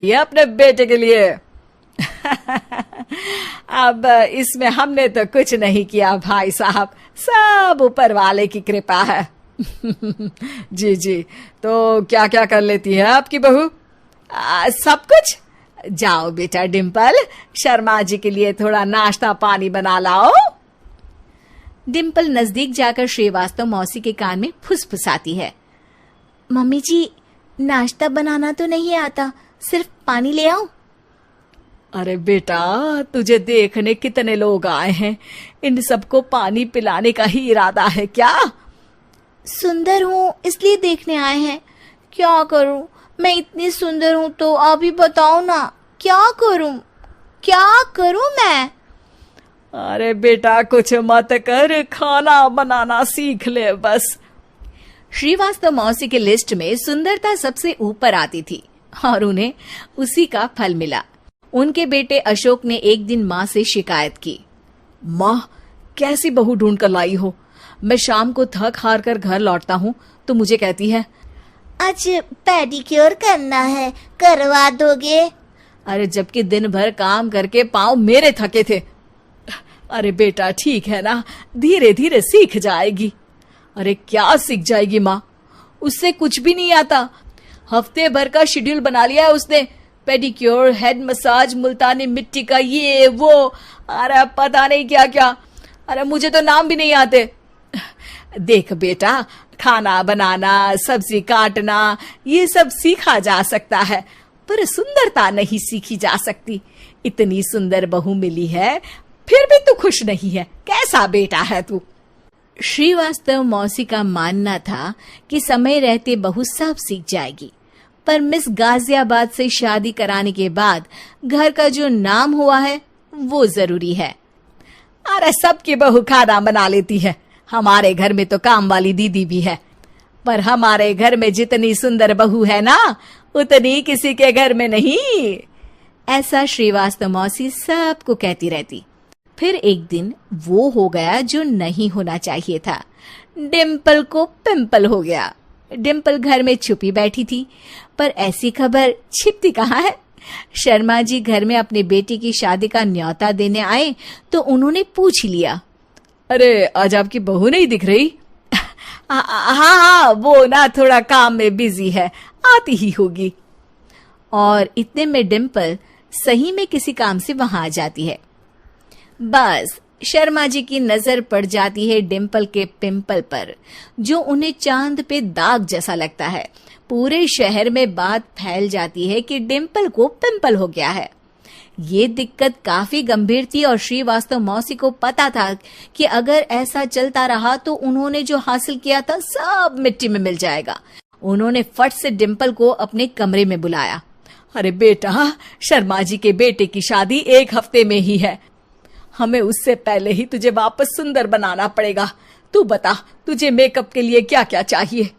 ये अपने बेटे के लिए। अब इसमें हमने तो कुछ नहीं किया भाई साहब, सब ऊपर वाले की कृपा है। जी जी, तो क्या क्या कर लेती है आपकी बहू? सब कुछ। जाओ बेटा डिम्पल, शर्मा जी के लिए थोड़ा नाश्ता पानी बना लाओ। डिम्पल नजदीक जाकर श्रीवास्तव मौसी के कान में फुसफुसाती है। मम्मी जी, नाश्ता बनाना तो नहीं आता, सिर्फ पानी ले आओ। अरे बेटा, तुझे देखने कितने लोग आए हैं, इन सबको पानी पिलाने का ही इरादा है क्या? सुंदर हूँ इसलिए देखने आए हैं। क्या करूँ, मैं इतनी सुंदर हूँ तो आप ही बताओ ना, क्या करूँ मैं? अरे बेटा, कुछ मत कर, खाना बनाना सीख ले बस। श्रीवास्तव मौसी के लिस्ट में सुंदरता सबसे ऊपर आती थी और उन्हें उसी का फल मिला। उनके बेटे अशोक ने एक दिन माँ से शिकायत की। माँ, कैसी बहू ढूंढ कर लाई हो? मैं शाम को थक हार कर घर लौटता हूँ तो मुझे कहती है, आज पेडिक्योर करना है, करवा दोगे? अरे जबकि दिन भर काम करके पाँव मेरे थके थे। अरे बेटा ठीक है ना, धीरे धीरे सीख जाएगी। अरे क्या सीख जाएगी माँ, उससे कुछ भी नहीं आता। हफ्ते भर का शेड्यूल बना लिया है उसने, पेडिक्योर, हेड मसाज, मुल्तानी मिट्टी का ये वो, अरे पता नहीं क्या क्या। अरे मुझे तो नाम भी नहीं आते। देख बेटा, खाना बनाना, सब्जी काटना, ये सब सीखा जा सकता है, पर सुंदरता नहीं सीखी जा सकती। इतनी सुंदर बहू मिली है, फिर भी तू खुश नहीं है, कैसा बेटा है तू? श्रीवास्तव मौसी का मानना था कि समय रहते बहू सब सीख जाएगी, पर मिस गाजियाबाद से शादी कराने के बाद घर का जो नाम हुआ है वो जरूरी है। अरे सबकी बहू खाना बना लेती है, हमारे घर में तो काम वाली दीदी भी है, पर हमारे घर में जितनी सुंदर बहू है ना, उतनी किसी के घर में नहीं। ऐसा श्रीवास्तव मौसी सबको कहती रहती। फिर एक दिन वो हो गया जो नहीं होना चाहिए था। डिम्पल को पिंपल हो गया। डिम्पल घर में छुपी बैठी थी, पर ऐसी खबर छिपती कहाँ है। शर्मा जी घर में अपने बेटी की शादी का न्योता देने आए तो उन्होंने पूछ लिया, अरे आज आपकी बहू नहीं दिख रही? हाँ, वो ना थोड़ा काम में बिजी है, आती ही होगी। और इतने में डिम्पल सही में किसी काम से वहां आ जाती है। बस शर्मा जी की नजर पड़ जाती है डिम्पल के पिंपल पर, जो उन्हें चांद पे दाग जैसा लगता है। पूरे शहर में बात फैल जाती है कि डिम्पल को पिंपल हो गया है। ये दिक्कत काफी गंभीर थी और श्रीवास्तव मौसी को पता था कि अगर ऐसा चलता रहा तो उन्होंने जो हासिल किया था सब मिट्टी में मिल जाएगा। उन्होंने फट से डिम्पल को अपने कमरे में बुलाया। अरे बेटा, शर्मा जी के बेटे की शादी 1 हफ्ते में ही है, हमें उससे पहले ही तुझे वापस सुंदर बनाना पड़ेगा। तू बता, तुझे मेकअप के लिए क्या क्या चाहिए?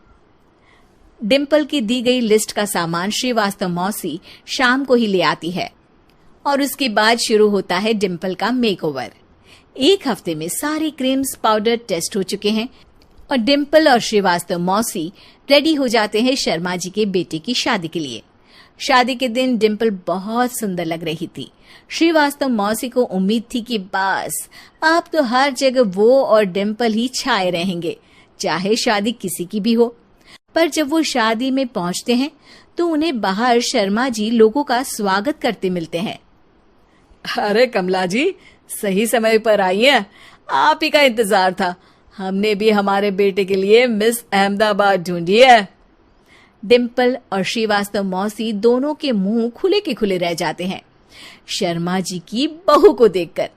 डिम्पल की दी गई लिस्ट का सामान श्रीवास्तव मौसी शाम को ही ले आती है और उसके बाद शुरू होता है डिम्पल का मेकओवर। 1 हफ्ते में सारे क्रीम्स पाउडर टेस्ट हो चुके हैं और डिम्पल और श्रीवास्तव मौसी रेडी हो जाते हैं शर्मा जी के बेटे की शादी के लिए। शादी के दिन डिम्पल बहुत सुंदर लग रही थी। श्रीवास्तव मौसी को उम्मीद थी कि बस अब तो हर जगह वो और डिम्पल ही छाए रहेंगे, चाहे शादी किसी की भी हो। पर जब वो शादी में पहुंचते हैं तो उन्हें बाहर शर्मा जी लोगों का स्वागत करते मिलते हैं। अरे कमला जी, सही समय पर आई हैं, आप ही का इंतजार था। हमने भी हमारे बेटे के लिए मिस अहमदाबाद ढूंढी है। डिम्पल और श्रीवास्तव मौसी दोनों के मुंह खुले के खुले रह जाते हैं शर्मा जी की बहू को देखकर।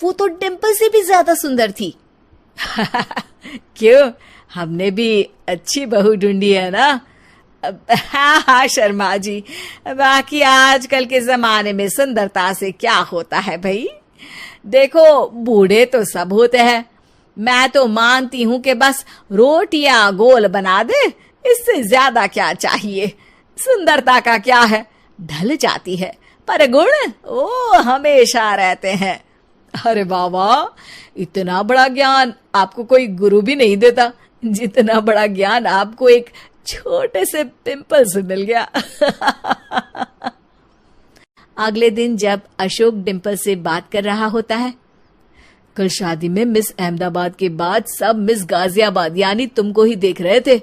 वो तो डिम्पल से भी ज्यादा सुंदर थी। क्यों, हमने भी अच्छी बहू ढूंढी है ना? हाँ शर्मा जी, बाकी आजकल के जमाने में सुंदरता से क्या होता है भाई? देखो, बूढ़े तो सब होते हैं, मैं तो मानती हूँ कि बस रोटियां गोल बना दे, इससे ज्यादा क्या चाहिए? सुंदरता का क्या है, ढल जाती है, पर गुण वो हमेशा रहते हैं। अरे वाह, इतना बड़ा ज्ञान आपको कोई गुरु भी नहीं देता, जितना बड़ा ज्ञान आपको एक छोटे से पिंपल से मिल गया। अगले दिन जब अशोक डिम्पल से बात कर रहा होता है, कल शादी में मिस अहमदाबाद के बाद सब मिस गाजियाबाद यानी तुमको ही देख रहे थे।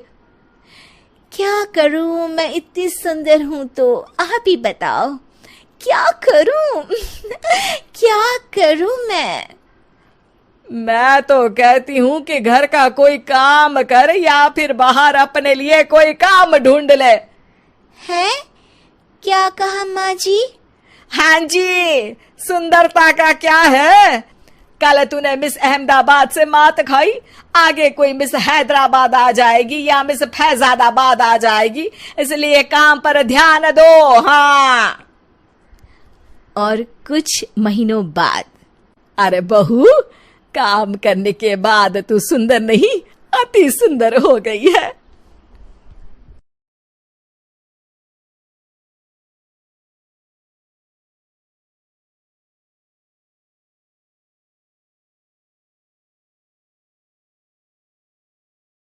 क्या करूं, मैं इतनी सुंदर हूं तो आप ही बताओ क्या करूं क्या करूं मैं तो कहती हूँ कि घर का कोई काम कर या फिर बाहर अपने लिए कोई काम ढूंढ ले। है क्या कहा माँ जी? हाँ जी, सुंदरता का क्या है, कल तूने मिस अहमदाबाद से मात खाई, आगे कोई मिस हैदराबाद आ जाएगी या मिस फैजादाबाद आ जाएगी, इसलिए काम पर ध्यान दो। हाँ। और कुछ महीनों बाद, अरे बहू, काम करने के बाद तू सुंदर नहीं अति सुंदर हो गई है।